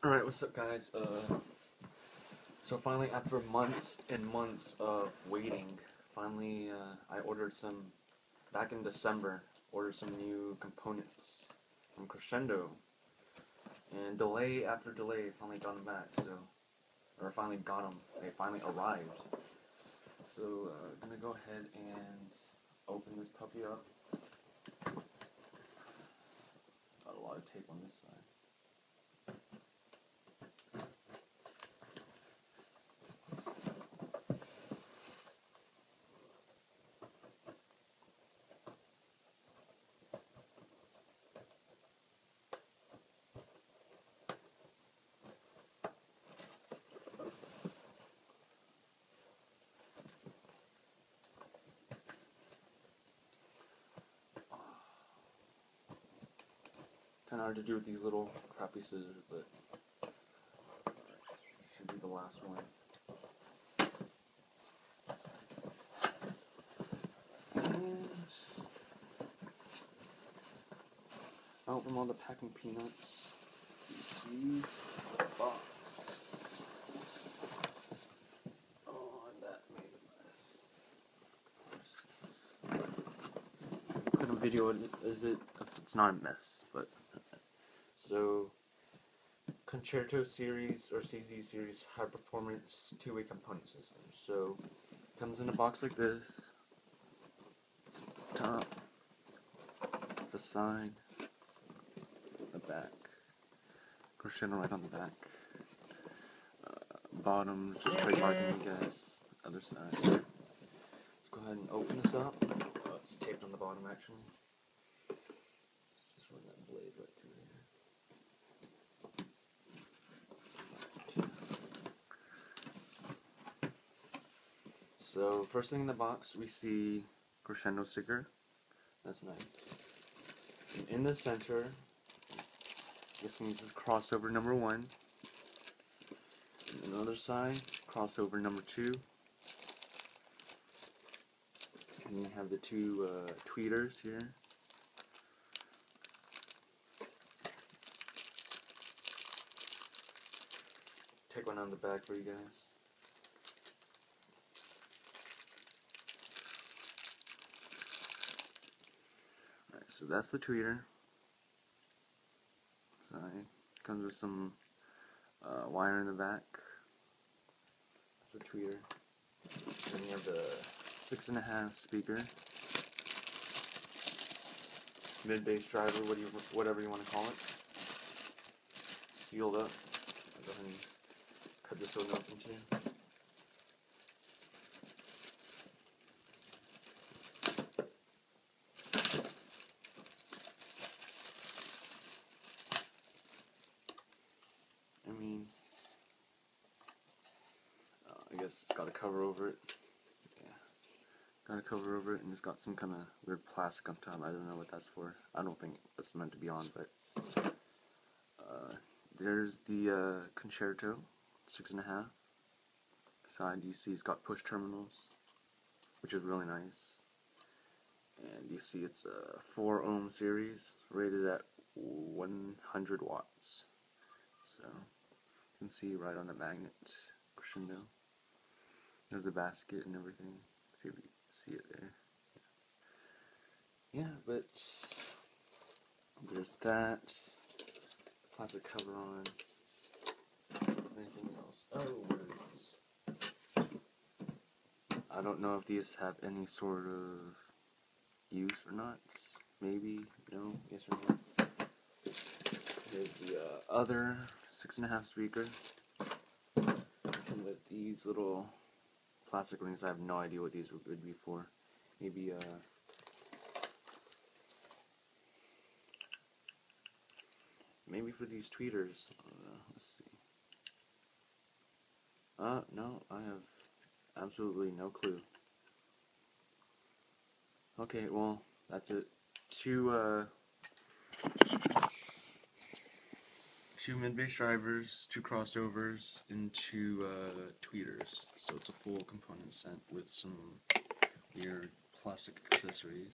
Alright, what's up guys? So finally after months and months of waiting, finally I ordered some, back in December, ordered some new components from Crescendo. And delay after delay, finally got them back, finally got them, they finally arrived. So I'm gonna go ahead and open this puppy up. Got a lot of tape on this side. Kind of hard to do with these little crappy scissors, but should be the last one. And out from all the packing peanuts, you see the box. Oh, and that made a mess. Couldn't video it, is it? If it's not a mess, but. So, Crescendo series or CZ series high performance two-way component system. So, comes in a box like this. It's top. It's a sign. The back. Crescendo right on the back. Bottom, just trademarking, I guess. Other side. Let's go ahead and open this up. It's taped on the bottom actually. Just run that blade right through here. So, first thing in the box, we see Crescendo sticker. That's nice. And in the center, this means this is crossover number 1. And on the other side, crossover number 2. And you have the two tweeters here. Take one on the back for you guys. So that's the tweeter. Comes with some wire in the back. That's the tweeter. Then you have the 6.5 speaker, mid-bass driver, whatever you want to call it. Sealed up. I'll go ahead and cut this one open too. I guess it's got a cover over it. Yeah, got a cover over it, and it's got some kind of weird plastic on top. I don't know what that's for. I don't think that's meant to be on, but there's the Crescendo 6.5 side. You see it's got push terminals, which is really nice. And you see it's a 4 ohm series, rated at 100 watts. So you can see right on the magnet, Crescendo. There's the basket and everything. See if you see it there. Yeah, but there's that. Plastic cover on. Anything else? Oh, what are these? I don't know if these have any sort of use or not. Maybe, no, yes or no. There's the other 6.5 speaker. With these little plastic rings, I have no idea what these would be for. Maybe maybe for these tweeters. Let's see. No, I have absolutely no clue. Okay, well, that's it. Two mid-bass drivers, 2 crossovers, and 2 tweeters. So it's a full component set with some weird plastic accessories.